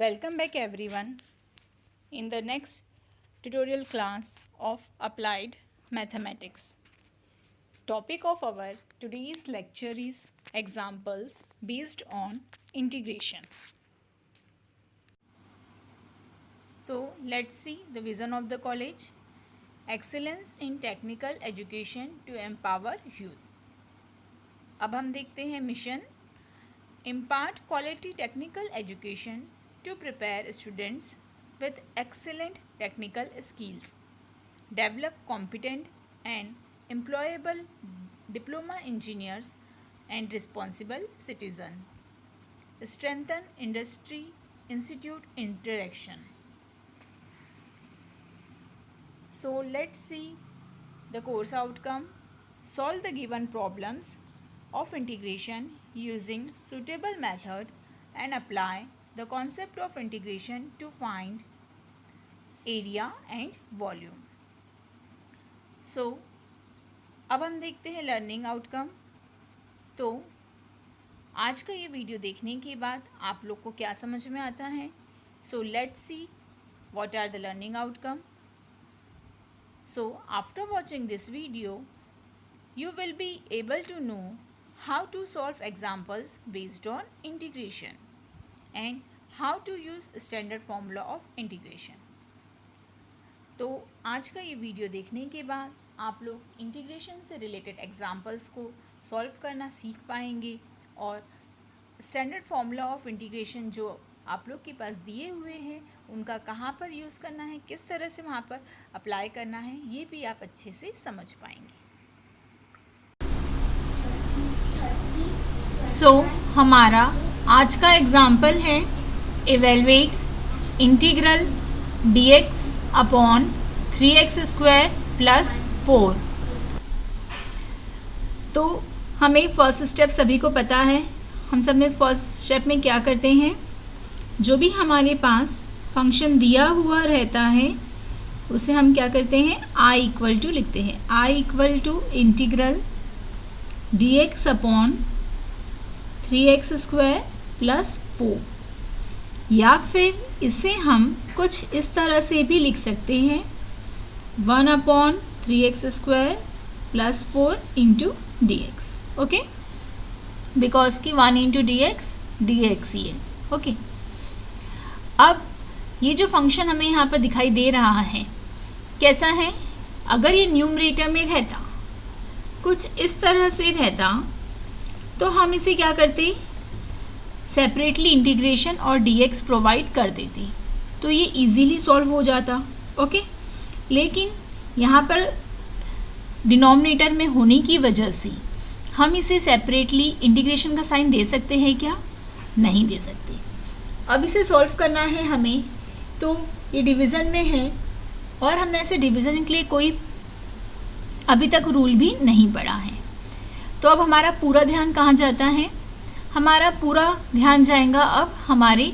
Welcome back everyone in the next tutorial class of Applied Mathematics. Topic of our today's lecture is examples based on integration. So let's see the vision of the college. Excellence in technical education to empower youth. अब हम देखते हैं mission. Impart quality technical education to prepare students with excellent technical skills. Develop competent and employable diploma engineers and responsible citizen. Strengthen industry institute interaction. So let's see the course outcome. Solve the given problems of integration using suitable method and apply the concept of integration to find area and volume. So अब हम देखते हैं learning outcome. तो आज का ये video देखने के बाद आप लोग को क्या समझ में आता है. So let's see what are the learning outcome. So after watching this video you will be able to know how to solve examples based on integration and how to use standard formula of integration. तो आज का ये video देखने के बाद आप लोग integration से रिलेटेड एग्जाम्पल्स को सॉल्व करना सीख पाएंगे और स्टैंडर्ड फार्मूला ऑफ इंटीग्रेशन जो आप लोग के पास दिए हुए हैं उनका कहाँ पर यूज़ करना है, किस तरह से वहाँ पर अप्लाई करना है, ये भी आप अच्छे से समझ पाएंगे. सो हमारा आज का एग्जाम्पल है evaluate integral dx upon 3x square plus 4. तो हमें फर्स्ट स्टेप सभी को पता है. हम सब में फर्स्ट स्टेप में क्या करते हैं, जो भी हमारे पास फंक्शन दिया हुआ रहता है उसे हम क्या करते हैं, i इक्वल टू लिखते हैं. i equal to integral dx upon 3x square plus 4. या फिर इसे हम कुछ इस तरह से भी लिख सकते हैं 1 upon 3x square plus 4 into D x. Okay, because कि 1 इंटू डी एक्स ही है. ओके, अब ये जो फंक्शन हमें यहाँ पर दिखाई दे रहा है कैसा है, अगर ये न्यूमरेटर में रहता, कुछ इस तरह से रहता, तो हम इसे क्या करते, सेपरेटली इंटीग्रेशन और dx प्रोवाइड कर देते, तो ये इजीली सॉल्व हो जाता. ओके, लेकिन यहाँ पर डिनोमिनेटर में होने की वजह से हम इसे सेपरेटली इंटीग्रेशन का साइन दे सकते हैं क्या, नहीं दे सकते. अब इसे सॉल्व करना है हमें, तो ये डिवीज़न में है और हमने ऐसे डिवीज़न के लिए कोई अभी तक रूल भी नहीं पढ़ा है. तो अब हमारा पूरा ध्यान कहाँ जाता है, हमारा पूरा ध्यान जाएगा अब हमारे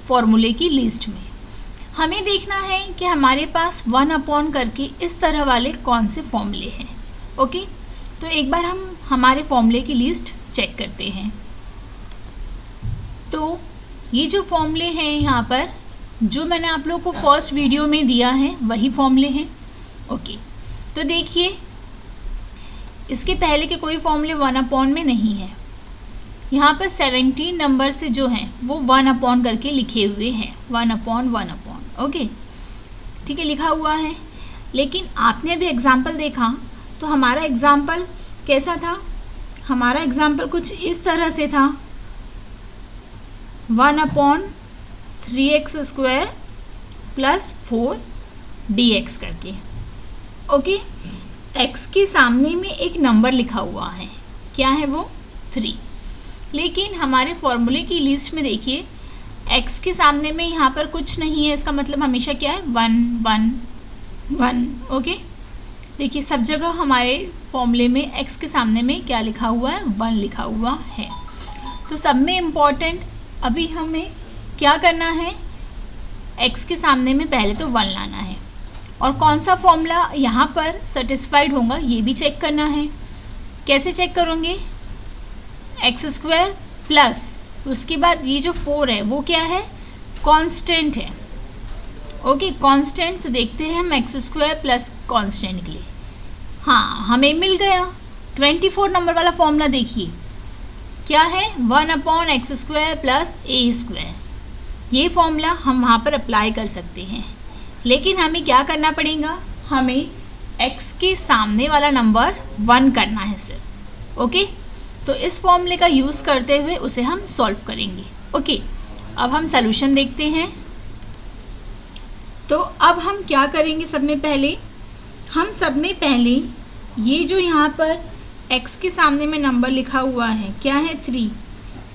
फॉर्मूले की लिस्ट में. हमें देखना है कि हमारे पास 1 अपॉन करके इस तरह वाले कौन से फॉर्मूले हैं. ओके, तो एक बार हम हमारे फॉर्मूले की लिस्ट चेक करते हैं. तो ये जो फॉर्मूले हैं यहाँ पर, जो मैंने आप लोगों को फर्स्ट वीडियो में दिया है वही फॉर्मूले हैं. ओके, तो देखिए इसके पहले के कोई फॉर्मूले 1 अपॉन में नहीं है. यहाँ पर 17 नंबर से जो हैं वो 1 अपॉन करके लिखे हुए हैं, 1 अपॉन 1 अपॉन. ओके, ठीक है, लिखा हुआ है. लेकिन आपने अभी एग्जाम्पल देखा तो हमारा एग्जाम्पल कैसा था, हमारा एग्जाम्पल कुछ इस तरह से था 1 upon 3x square plus 4 dx करके. ओके, x के सामने में एक नंबर लिखा हुआ है, क्या है वो, 3. लेकिन हमारे फॉर्मूले की लिस्ट में देखिए x के सामने में यहाँ पर कुछ नहीं है, इसका मतलब हमेशा क्या है, 1 1 1. ओके, देखिए सब जगह हमारे फॉर्मूले में x के सामने में क्या लिखा हुआ है, 1 लिखा हुआ है. तो सब में इम्पॉर्टेंट अभी हमें क्या करना है, x के सामने में पहले तो 1 लाना है और कौन सा फॉर्मूला यहाँ पर सेटिस्फाइड होगा ये भी चेक करना है. कैसे चेक करोगे, x स्क्वायर प्लस उसके बाद ये जो 4 है वो क्या है, कांस्टेंट है। ओके, कांस्टेंट तो देखते हैं हम एक्स स्क्वायर प्लस कांस्टेंट के लिए। हाँ, हमें मिल गया 24 नंबर वाला फॉर्मूला। देखिए क्या है, 1/x² प्लस a²। ये फॉर्मूला हम वहाँ पर अप्लाई कर सकते हैं, लेकिन हमें क्या करना पड़ेगा, हमें x के सामने वाला नंबर 1 करना है सिर्फ। ओके, तो इस फॉर्मूले का यूज़ करते हुए उसे हम सॉल्व करेंगे। ओके, अब हम सॉल्यूशन देखते हैं। तो अब हम क्या करेंगे, सब में पहले ये जो यहाँ पर x के सामने में नंबर लिखा हुआ है क्या है 3,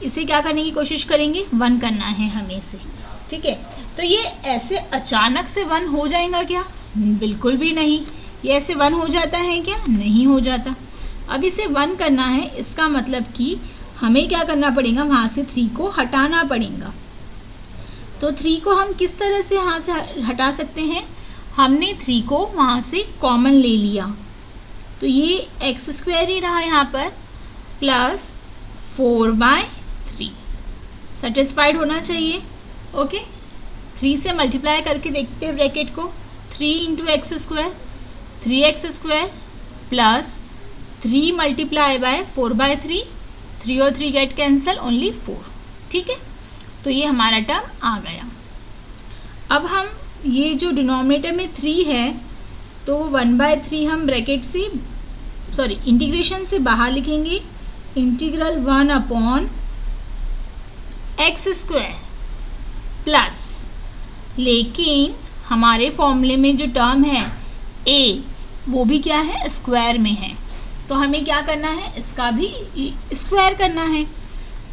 इसे क्या करने की कोशिश करेंगे, 1 करना है हमें इसे। ठीक है, तो ये ऐसे अचानक से 1 हो जाएगा क्या, बिल्कुल भी नहीं। ये ऐसे 1 हो जाता है क्या, नहीं हो जाता। अब इसे 1 करना है, इसका मतलब कि हमें क्या करना पड़ेगा, वहाँ से 3 को हटाना पड़ेगा। तो 3 को हम किस तरह से यहाँ से हटा सकते हैं, हमने 3 को वहाँ से कॉमन ले लिया, तो ये x² ही रहा यहाँ पर, प्लस 4/3 सेटिस्फाइड होना चाहिए। ओके, 3 से मल्टीप्लाई करके देखते हैं ब्रैकेट को, 3 × x², 3x² plus 3 multiply by 4/3, 3 और 3 गेट कैंसल, ओनली 4। ठीक है, तो ये हमारा टर्म आ गया। अब हम ये जो डिनोमिनेटर में 3 है, तो 1/3 हम ब्रैकेट से इंटीग्रेशन से बाहर लिखेंगे, इंटीग्रल 1/x² प्लस, लेकिन हमारे फॉर्मूले में जो टर्म है a, वो भी क्या है, स्क्वायर में है, तो हमें क्या करना है, इसका भी स्क्वायर करना है।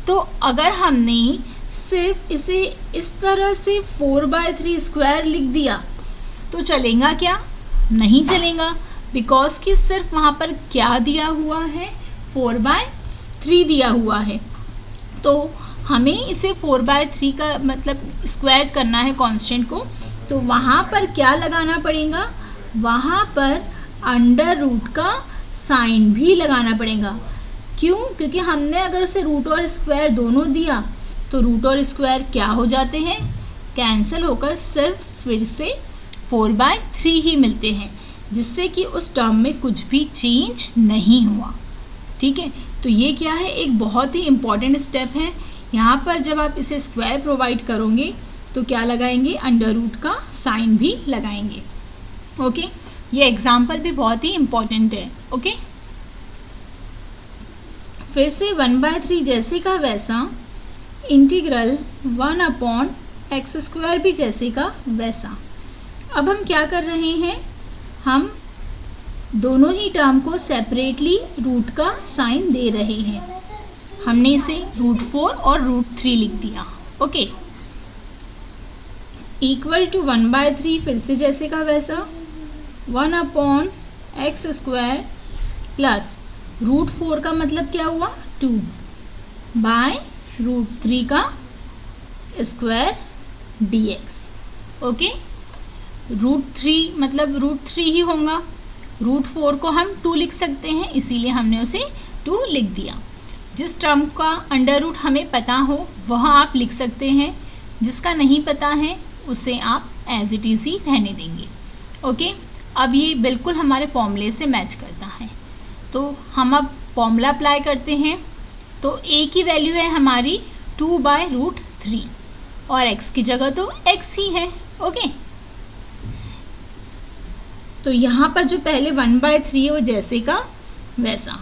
तो अगर हमने सिर्फ इसे इस तरह से 4/3² लिख दिया तो चलेगा क्या, नहीं चलेगा, बिकॉज कि सिर्फ वहाँ पर क्या दिया हुआ है, 4/3 दिया हुआ है। तो हमें इसे 4/3 का मतलब स्क्वायर करना है कांस्टेंट को, तो वहाँ पर क्या लगाना पड़ेगा, वहाँ पर अंडर रूट का साइन भी लगाना पड़ेगा। क्यों, क्योंकि हमने अगर उसे रूट और स्क्वायर दोनों दिया तो रूट और स्क्वायर क्या हो जाते हैं, कैंसिल होकर सिर्फ फिर से 4/3 ही मिलते हैं, जिससे कि उस टर्म में कुछ भी चेंज नहीं हुआ। ठीक है, तो ये क्या है, एक बहुत ही इम्पॉर्टेंट स्टेप है। यहाँ पर जब आप इसे स्क्वायर प्रोवाइड करोगे तो क्या लगाएंगे, अंडर रूट का साइन भी लगाएंगे। ओके, ये एग्जाम्पल भी बहुत ही इम्पॉर्टेंट है। ओके, फिर से 1/3 जैसे का वैसा, इंटीग्रल 1/x² भी जैसे का वैसा। अब हम क्या कर रहे हैं, हम दोनों ही टर्म को सेपरेटली रूट का साइन दे रहे हैं। हमने इसे √4 और √3 लिख दिया। ओके, इक्वल टू 1/3 फिर से जैसे का वैसा, 1/x² प्लस √4 का मतलब क्या हुआ, 2/√3 का स्क्वायर dx। ओके, √3 मतलब √3 ही होगा, √4 को हम 2 लिख सकते हैं, इसीलिए हमने उसे 2 लिख दिया। जिस टर्म का अंडर रूट हमें पता हो वह आप लिख सकते हैं, जिसका नहीं पता है उसे आप एज इट इज़ ही रहने देंगे। ओके, अब ये बिल्कुल हमारे फॉर्मूले से मैच करता है, तो हम अब फॉर्मूला अप्लाई करते हैं। तो a की वैल्यू है हमारी 2/√3 और x की जगह तो x ही है। ओके, तो यहाँ पर जो पहले 1/3 है वो जैसे का वैसा,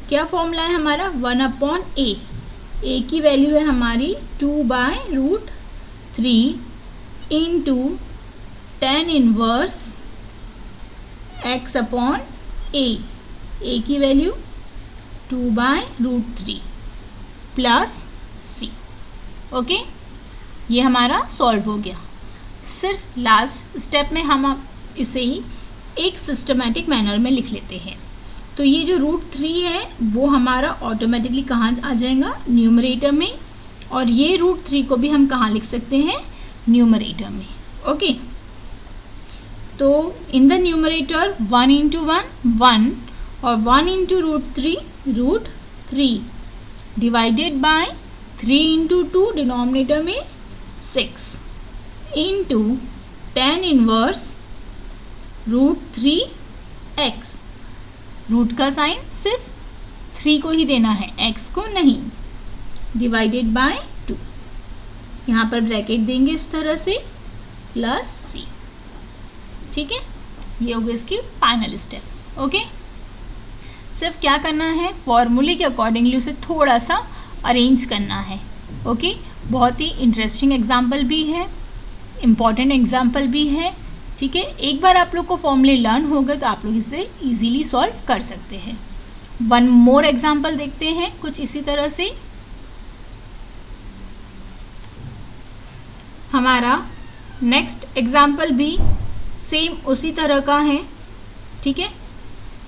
क्या फॉर्मूला है हमारा, 1/a। a की वैल्यू है हमारी 2/√3 into tan inverse x/a। a की वैल्यू 2/√3 प्लस c। ओके, ये हमारा सॉल्व हो गया। सिर्फ लास्ट स्टेप में हम इसे ही एक सिस्टमेटिक मैनर में लिख लेते हैं। तो ये जो √3 है वो हमारा ऑटोमेटिकली कहाँ आ जाएगा, न्यूमरेटर में, और ये √3 को भी हम कहाँ लिख सकते हैं, न्यूमरेटर में। ओके, तो इन द न्यूमरेटर 1 × 1 1 और 1 × √3 डिवाइडेड बाय 3 × 2 डिनोमिनेटर में 6। Into tan inverse √3x। Root का साइन सिर्फ 3 को ही देना है, x को नहीं, डिवाइडेड बाय 2। यहाँ पर ब्रैकेट देंगे इस तरह से प्लस c। ठीक है, ये हो गई इसकी फाइनल स्टेप। ओके, सिर्फ क्या करना है, फॉर्मूले के अकॉर्डिंगली उसे थोड़ा सा अरेंज करना है। ओके, बहुत ही इंटरेस्टिंग एग्जाम्पल भी है, इम्पॉर्टेंट एग्जाम्पल भी है। ठीक है, एक बार आप लोग को फॉर्मूले लर्न हो गए तो आप लोग इसे इजीली सॉल्व कर सकते हैं। वन मोर एग्जाम्पल देखते हैं कुछ इसी तरह से। हमारा नेक्स्ट एग्जाम्पल भी सेम उसी तरह का है। ठीक है,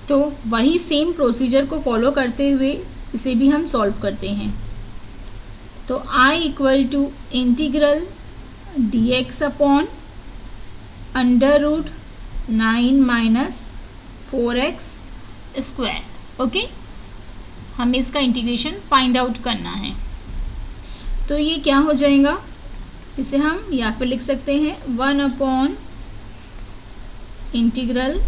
तो वही सेम प्रोसीजर को फॉलो करते हुए इसे भी हम सॉल्व करते हैं। तो I equal to integral dx upon √9 minus 4x square. Okay, हमें इसका इंटीग्रेशन फाइंड आउट करना है। तो ये क्या हो जाएगा, इसे हम यहाँ पे लिख सकते हैं 1 upon integral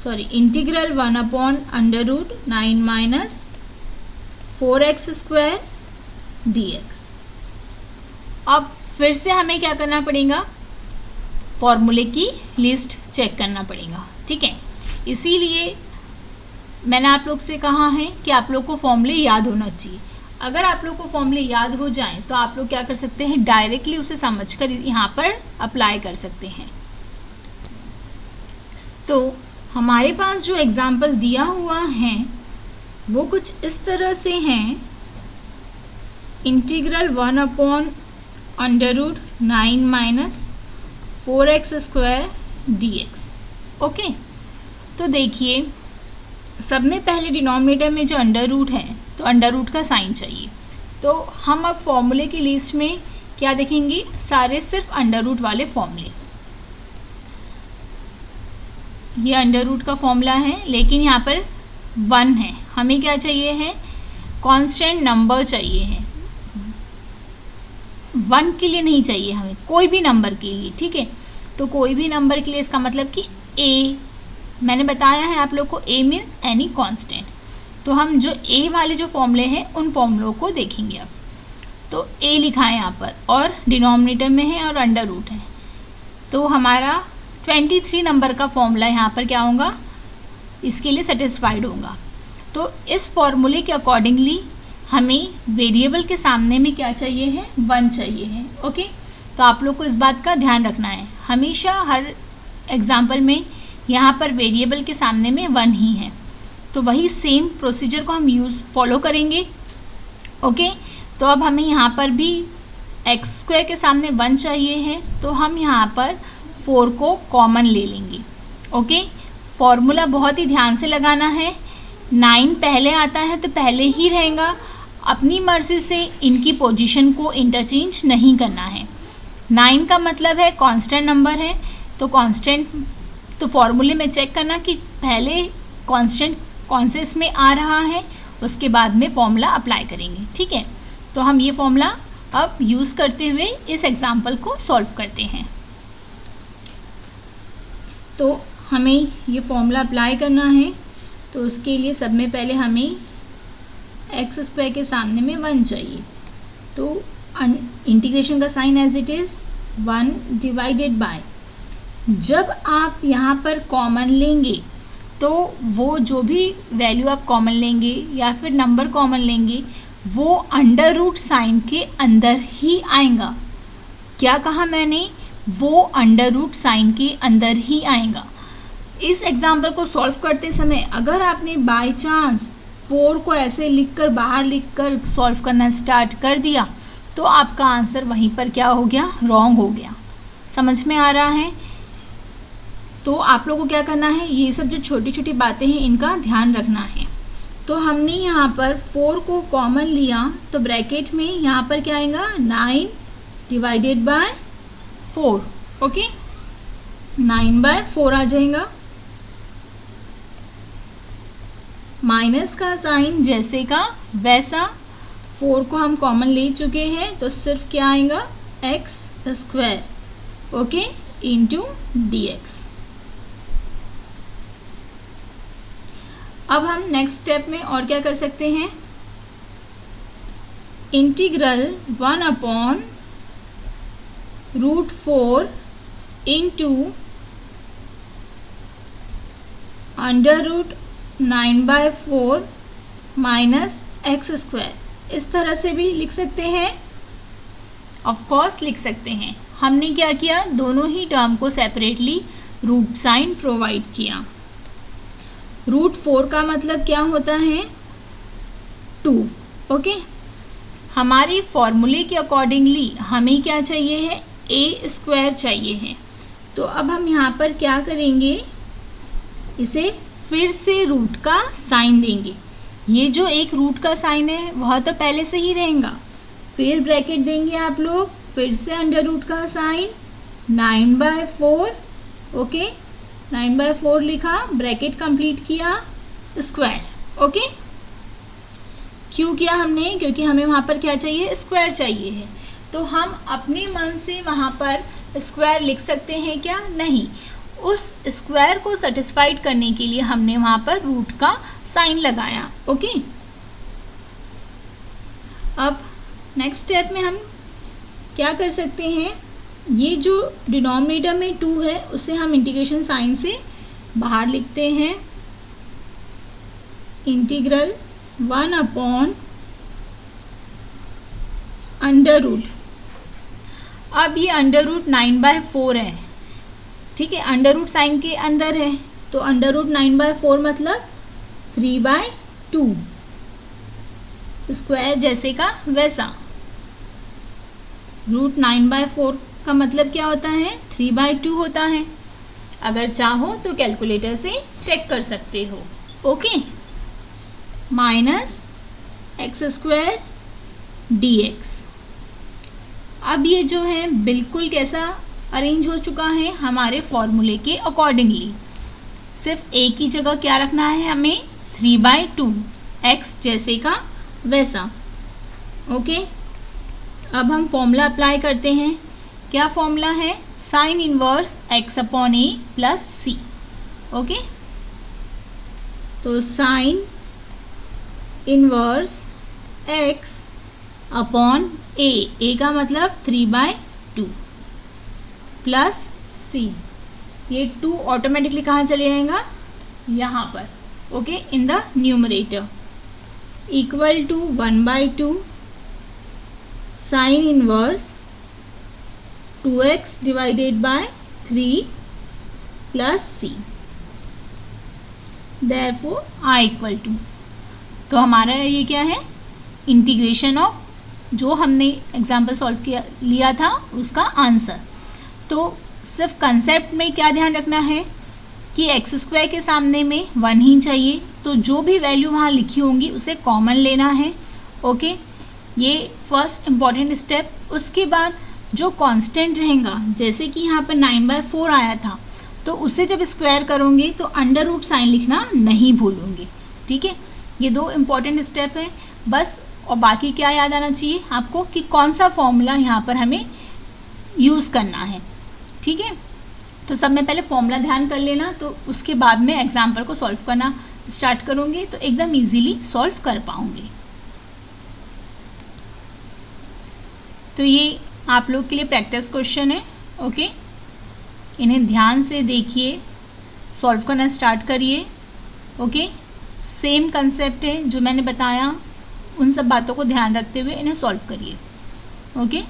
1 upon √9 minus 4x square dx। अब फिर से हमें क्या करना पड़ेगा, फॉर्मूले की लिस्ट चेक करना पड़ेगा। ठीक है, इसीलिए मैंने आप लोग से कहा है कि आप लोग को फॉर्मूले याद होना चाहिए। अगर आप लोग को फॉर्मूले याद हो जाएं तो आप लोग क्या कर सकते हैं, डायरेक्टली उसे समझकर यहाँ पर अप्लाई कर सकते हैं। तो हमारे पास जो एग्जाम्पल दिया हुआ है वो कुछ इस तरह से हैं, integral 1 upon √9 minus 4x square dx। Okay, तो देखिए सब में पहले डिनोमिनेटर में जो अंडर रूट है तो अंडर रूट का साइन चाहिए। तो हम अब फॉर्मूले की लिस्ट में क्या देखेंगे, सारे सिर्फ अंडर रूट वाले फॉर्मूले। ये अंडर रूट का फॉर्मूला है, लेकिन यहाँ पर 1 है, हमें क्या चाहिए है, कांस्टेंट नंबर चाहिए है। 1 के लिए नहीं चाहिए हमें, कोई भी नंबर के लिए। ठीक है, तो कोई भी नंबर के लिए इसका मतलब कि a, मैंने बताया है आप लोग को a मीन्स एनी कांस्टेंट। तो हम जो a वाले जो फॉर्मूले हैं उन फॉर्मूलों को देखेंगे अब। तो a लिखा है यहाँ पर और डिनोमिनेटर में है और अंडर रूट है, तो हमारा 23 नंबर का फॉर्मूला यहाँ पर क्या होगा, इसके लिए सेटिस्फाइड होगा। तो इस फॉर्मूले के अकॉर्डिंगली हमें वेरिएबल के सामने में क्या चाहिए है, 1 चाहिए है। ओके, तो आप लोग को इस बात का ध्यान रखना है, हमेशा हर एग्जाम्पल में यहाँ पर वेरिएबल के सामने में 1 ही है। तो वही सेम प्रोसीजर को हम फॉलो करेंगे। ओके, तो अब हमें यहाँ पर भी x स्क्वायर के सामने 1 चाहिए है, तो हम यहाँ पर 4 को कॉमन ले लेंगे। ओके, फॉर्मूला बहुत ही ध्यान से लगाना है। 9 पहले आता है तो पहले ही रहेगा, अपनी मर्जी से इनकी पोजीशन को इंटरचेंज नहीं करना है। 9 का मतलब है कांस्टेंट नंबर है, तो कांस्टेंट तो फॉर्मूले में चेक करना कि पहले कांस्टेंट कौन से इसमें आ रहा है, उसके बाद में फॉर्मूला अप्लाई करेंगे। ठीक है, तो हम ये फॉर्मूला अब यूज़ करते हुए इस एग्जाम्पल को सॉल्व करते हैं। तो हमें ये फॉर्मूला अप्लाई करना है, तो उसके लिए सब में पहले हमें x स्क्वायर के सामने में 1 चाहिए। तो इंटीग्रेशन का sign as it is 1 divided by, जब आप यहाँ पर कॉमन लेंगे तो वो जो भी वैल्यू आप कॉमन लेंगे या फिर नंबर कॉमन लेंगे वो अंडर रूट साइन के अंदर ही आएगा। क्या कहा मैंने, वो अंडर रूट साइन के अंदर ही आएगा। इस एग्जाम्पल को सॉल्व करते समय अगर आपने बाय चांस 4 को ऐसे लिखकर बाहर लिखकर सॉल्व करना स्टार्ट कर दिया तो आपका आंसर वहीं पर क्या हो गया, रॉन्ग हो गया। समझ में आ रहा है? तो आप लोगों को क्या करना है, ये सब जो छोटी छोटी बातें हैं इनका ध्यान रखना है। तो हमने यहाँ पर 4 को कॉमन लिया तो ब्रैकेट में यहाँ पर क्या आएगा, 9 डिवाइडेड बाय 4। ओके, 9/4 आ जाएगा। माइनस का साइन जैसे का वैसा, 4 को हम कॉमन ले चुके हैं तो सिर्फ क्या आएगा, x square, okay, into D x. अब हम नेक्स्ट स्टेप में और क्या कर सकते हैं, integral 1/√4 into √9/4 minus x square, इस तरह से भी लिख सकते हैं, ऑफ कोर्स लिख सकते हैं। हमने क्या किया, दोनों ही टर्म को सेपरेटली रूट साइन प्रोवाइड किया। √4 का मतलब क्या होता है, 2, ओके। हमारे फॉर्मूले के अकॉर्डिंगली हमें क्या चाहिए है, ए स्क्वायर चाहिए है। तो अब हम यहाँ पर क्या करेंगे, इसे फिर से रूट का साइन देंगे। ये जो एक रूट का साइन है वह तो पहले से ही रहेगा, फिर ब्रैकेट देंगे आप लोग, फिर से अंडर रूट का साइन, 9/4, ओके, 9/4 लिखा, ब्रैकेट कंप्लीट किया, स्क्वायर, ओके। क्यों किया हमने, क्योंकि हमें वहाँ पर क्या चाहिए, स्क्वायर चाहिए है। तो हम अपने मन से वहाँ पर स्क्वायर लिख सकते हैं क्या, नहीं, उस स्क्वायर को सेटिस्फाइड करने के लिए हमने वहाँ पर रूट का साइन लगाया, ओके। अब नेक्स्ट स्टेप में हम क्या कर सकते हैं, ये जो डिनोमिनेटर में 2 है उसे हम इंटीग्रेशन साइन से बाहर लिखते हैं, इंटीग्रल 1/√, अब ये √9/4 है, ठीक है, अंडर रूट साइन के अंदर है, तो √9/4 मतलब 3/2, स्क्वायर जैसे का वैसा। √9/4 का मतलब क्या होता है, 3/2 होता है। अगर चाहो तो कैलकुलेटर से चेक कर सकते हो, okay. Minus x square D x. अब ये जो है बिल्कुल कैसा अरेंज हो चुका है, हमारे फॉर्मूले के अकॉर्डिंगली। सिर्फ एक ही जगह क्या रखना है हमें, 3/2, एक्स जैसे का वैसा, ओके। अब हम फॉर्मूला अप्लाई करते हैं। क्या फॉर्मूला है, साइन इनवर्स x/a प्लस सी, ओके। तो साइन इनवर्स x/a का मतलब 3/2 प्लस सी, ये 2 ऑटोमेटिकली कहाँ चले जाएगा, यहाँ पर, okay, in the numerator, equal to 1/2 sine inverse 2x divided by 3 plus C, therefore I equal to, तो हमारा ये क्या है, इंटीग्रेशन ऑफ जो हमने एग्जाम्पल सॉल्व किया लिया था उसका आंसर। तो सिर्फ कंसेप्ट में क्या ध्यान रखना है कि एक्स स्क्वायर के सामने में 1 ही चाहिए, तो जो भी वैल्यू वहाँ लिखी होंगी उसे कॉमन लेना है, ओके। ये फर्स्ट इम्पॉर्टेंट स्टेप। उसके बाद जो कांस्टेंट रहेगा, जैसे कि यहाँ पर 9/4 आया था, तो उसे जब स्क्वायर करोगे तो अंडर रूट साइन लिखना नहीं भूलोगे, ठीक है। ये 2 इम्पॉर्टेंट स्टेप हैं बस। और बाकी क्या याद आना चाहिए आपको कि कौन सा फॉर्मूला यहाँ पर हमें यूज़ करना है, ठीक है। तो सब में पहले फॉर्मूला ध्यान कर लेना, तो उसके बाद में एग्जाम्पल को सॉल्व करना स्टार्ट करोगे तो एकदम इजीली सॉल्व कर पाओगे। तो ये आप लोग के लिए प्रैक्टिस क्वेश्चन है, ओके। इन्हें ध्यान से देखिए, सॉल्व करना स्टार्ट करिए, ओके। सेम कंसेप्ट है जो मैंने बताया, उन सब बातों को ध्यान रखते हुए इन्हें सॉल्व करिए, ओके।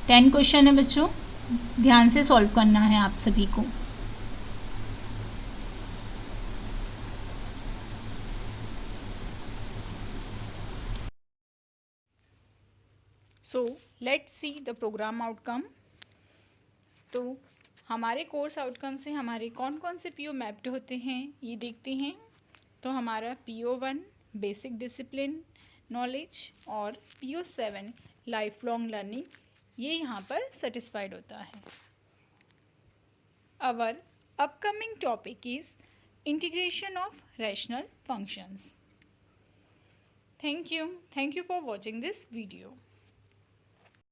10 क्वेश्चन है बच्चों, ध्यान से सॉल्व करना है आप सभी को। So let's see the programme outcome. तो हमारे कोर्स आउटकम से हमारे कौन कौन से पीओ मैप्ड होते हैं ये देखते हैं। तो हमारा PO1 बेसिक डिसिप्लिन नॉलेज और PO7 लाइफ लॉन्ग लर्निंग, ये यहाँ पर सेटिस्फाइड होता है। Our upcoming topic is integration of rational functions. Thank you for watching this video.